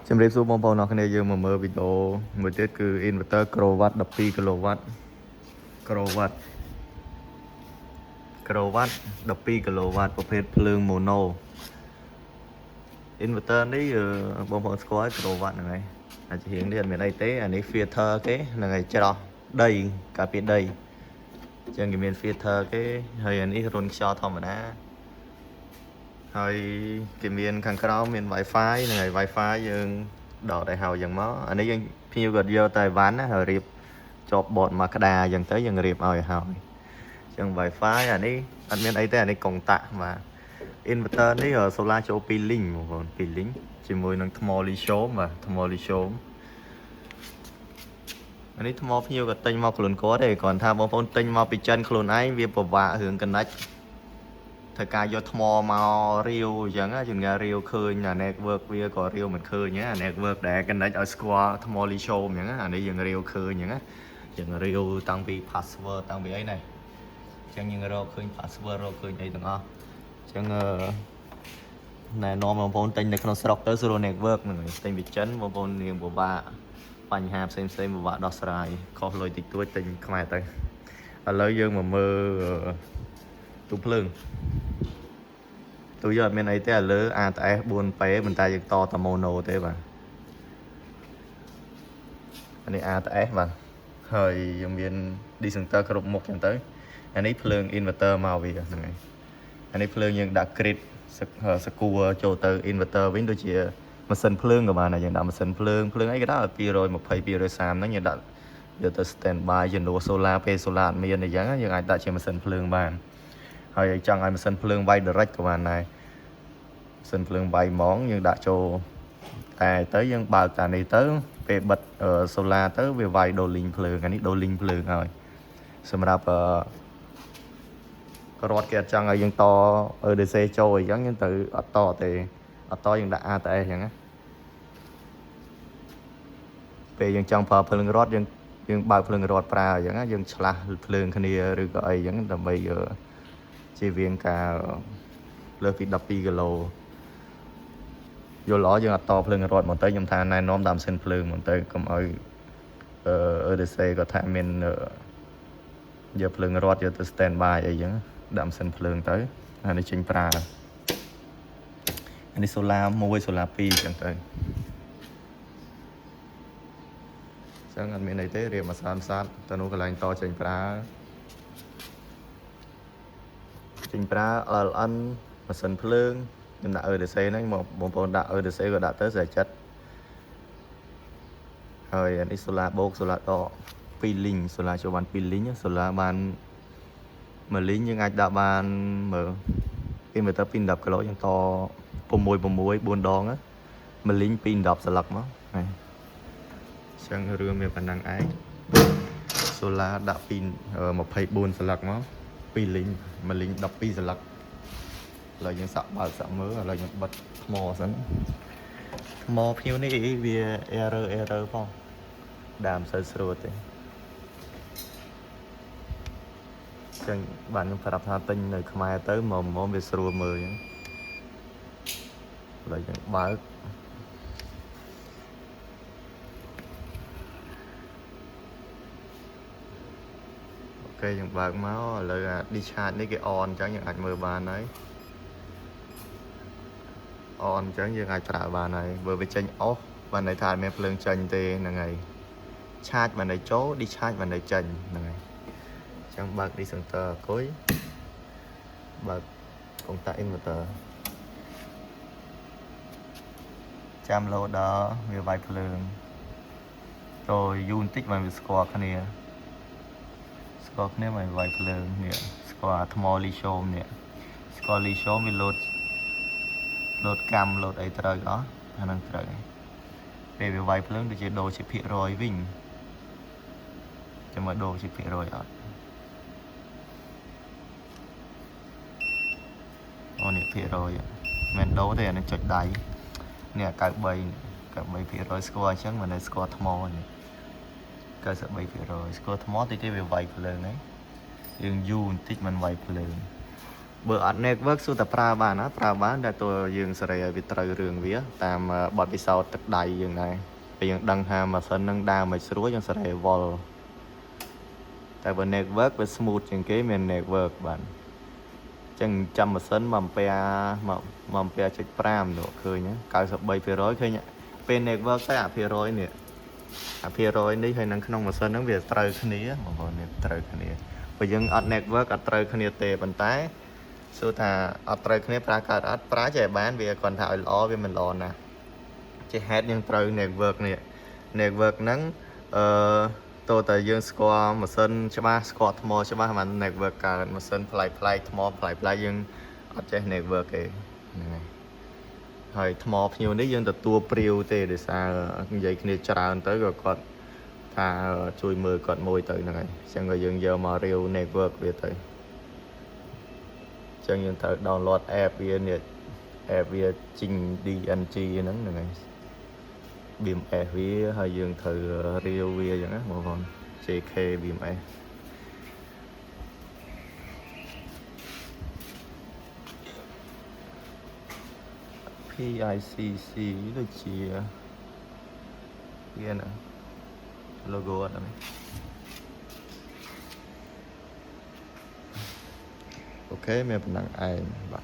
Chăm rệp xuống bông bông nó cái này dương mà mơ video mới tiết cứ inverter kilowatt 12 kilowatt kilowatt kilowatt 12 kilowatt ប្រភេទភ្លើង mono inverter នេះបងប្អូនស្គាល់ kilowatt ហ្នឹងហើយអាចរៀងនេះអត់មានអីទេអានេះ filter គេហ្នឹងហើយច្រោះដីការពារដីអញ្ចឹងគេមាន filter គេហើយអានេះរុនខ្យល់ធម្មតាហើយគេមានខាងក្រោមមាន Wi-Fi ហ្នឹងហើយ Wi-Fi យើងដកឲ្យហើយយ៉ាងមកអានេះយើងភ្ញៀវគាត់យកតែវ៉ាន់ណាហើយរៀបជាប់បតមកក្តារអញ្ចឹងទៅយើងរៀបឲ្យហើយអញ្ចឹង Wi-Fi អានេះអត់មានអីទេអានេះកុងតាក់បាទ inverter នេះ solar ចូល2 link បងប្អូន2 link ជាមួយនឹងថ្មលីស្យូមបាទថ្មលីស្យូមអានេះថ្មភ្ញៀវក៏ទិញមកខ្លួនគាត់ទេគ្រាន់ថាបងប្អូនទិញមកពីចិនខ្លួនឯងវាពិបាករឿង connect ត្រូវការយកថ្មមករាវអញ្ចឹងជាងរាវឃើញអា network វាក៏រាវមិនឃើញអា network ដែល connect ឲ្យស្គាល់ថ្មលីស្យូមអញ្ចឹងអានេះយើងរាវឃើញអញ្ចឹងយើងរាវតាំងពី password តាំងពីអីណាអញ្ចឹងយើងរកឃើញ password រកឃើញអីទាំងអស់អញ្ចឹងណែនាំបងប្អូនទិញនៅក្នុងស្រុកទៅ Zero Network ហ្នឹងទិញពីចិនបងប្អូននាងពិបាកបញ្ហាផ្សេងពិបាកដោះស្រាយខុសលុយតិចតួចទិញខ្មែរទៅឥឡូវយើងមកមើលទូភ្លើងទូយកអត់មានអីទេឥឡូវ ATS 4P ប៉ុន្តែយើងតតែ mono ទេបាទអានេះ ATS បាទហើយយើងមាន decenter គ្រប់មុខចឹងទៅអានេះភ្លើង inverter មកវាហ្នឹងហើយអានេះភ្លើងយើងដាក់ grid សកួរចូលទៅ inverter វិញដូចជាម៉ាស៊ីនភ្លើងក៏បានដែរយើងដាក់ម៉ាស៊ីនភ្លើងអីក៏ដោយ220 230ហ្នឹងយើងដាក់យកទៅ standby ជំនួស solar ពេល solar អត់មានអីចឹងយើងអាចដាក់ជាម៉ាស៊ីនភ្លើងបានហើយចង់ឲ្យម៉ាស៊ីនភ្លើងវាយ direct ក៏បានដែរម៉ាស៊ីនភ្លើងវាយហ្មងយើងដាក់ចូលតែទៅយើងបើកតានេះទៅពេលបិទ solar ទៅវាវាយដូលីងភ្លើងអានេះដូលីងភ្លើងហើយសម្រាប់រដ្ឋគេអត់ចង់ឲ្យយើងត EDC ចូលអញ្ចឹងយើងទៅអត់តទេអត់តយើងដាក់ ATS អញ្ចឹងណាពេលយើងចង់ប្រើភ្លើងរដ្ឋយើងបើកភ្លើងរដ្ឋប្រើអញ្ចឹងណាយើងឆ្លាស់ភ្លើងគ្នាឬក៏អីអញ្ចឹងដើម្បីជៀសវាងការលើសពី12គីឡូយល់ល្អយើងអត់តភ្លើងរដ្ឋមកទៅខ្ញុំថាណែនាំតាមម៉ាស៊ីនភ្លើងមកទៅកុំឲ្យEDC គាត់ថាមានយកភ្លើងរដ្ឋយកទៅ standby អីចឹងដាក់ម៉ាស៊ីនភ្លើងទៅអានេះចេញប្រើអានេះ solar 1 solar 2ចឹងទៅចឹងអត់មានអីទេរៀបមកសានទៅនោះកន្លែងតចេញប្រើLN ម៉ាស៊ីនភ្លើងខ្ញុំដាក់ EDC ហ្នឹងមកបងប្អូនដាក់ EDC ក៏ដាក់ទៅស្អាតចិត្តហើយអានេះ solar បូក solar ដក2 link solar ចូលបាន2 link solar បាន1 link យើងអាចដាក់បានមើល inverter 210 គីឡូយើងត6 4ដង1 link 210ស្លឹកមកហើយចឹងរឿងមានប៉ុណ្ណឹងឯង solar ដាក់ពី24ស្លឹកមក2 link 1 link 12ស្លឹកឥឡូវយើងសាក់បើកសាក់មើលឥឡូវយើងបិទថ្មសិនថ្មភ្ញៀវនេះវា error ផងដើមសូវស្រួលទេចឹងបានខ្ញុំប្រាប់ថាទិញនៅខ្មែរទៅមកវាស្រួលមើលចឹងឥឡូវយើងបើកអូខេយើងបើកមកឥឡូវអា discharge នេះគេ on ចឹងយើងអាចមើលបានហើយ on ចឹងយើងអាចប្រើបានហើយបើវាចេញ off បានន័យថាអត់មានភ្លើងចេញទេហ្នឹងហើយ charge បានន័យចូល discharge បានន័យចេញហ្នឹងហើយចឹងបើក decenter អគុយបើកកុងតាក់ inverter ចាំលោដល់វាវាយភ្លើងចូលយូរបន្តិចបានវាស្គាល់គ្នាបានវាយភ្លើងនេះស្គាល់ថ្មលីស្យូមនេះស្គាល់លីស្យូមវាលោតកម្មលោតអីត្រូវអស់អាហ្នឹងត្រូវពេលវាវាយភ្លើងដូចជាដូរជាភាគរយវិញចាំមកដូរជាភាគរយអត់អូនេះភាគរយមិនដូរទេអានេះចុចដៃនេះ93%ស្គាល់អញ្ចឹងមិនដែលស្គាល់ថ្មនេះ93%ស្គាល់ថ្មតិចទេវាវាយភ្លើងហ្នឹងយើងយូរបន្តិចមិនវាយភ្លើង bữa ở network số tập ra bán á ra bán đã tôi dương sợi bị trời rường vía tam bọt bị sau tật đầy dương này bây giờ đăng hà mà sân nâng đa mà sửa dương sợi vol tại bữa network với smooth những cái miền network bạn chẳng trăm mà sân mầm pe chích pram nữa khơi nhá cao sập bay phía rối khơi nhá bên network tới à phía rối nè à phía rối ní hơi nâng không mà sân nó về trời khơi ní mà còn nè trời khơi ní bây giờ ở network ở trời khơi ní tệ bàn tay số thà ở trời khơi ní pra cả ở pra chạy bán về còn thà lo về mình lo nè chỉ hết những trời network nè network nắng tôi tại dương score mà sân cho ba score thmo cho ba mà network cả mà sân play thmo play dương ở trên network kì này hồi thmo nhiều đấy dương từ tua priu tê để xa vậy kia trào tới rồi còn thà chui mưa còn môi tới này xem người dương giờ mà riu network về tới chẳng những tới download app về nè app về trình DNG nắng này bìm e với hơi dương thử riu về chẳng á một con JK bìm e PICC là chia kia nè logo ở đây ok mẹ vẫn đang ai bạn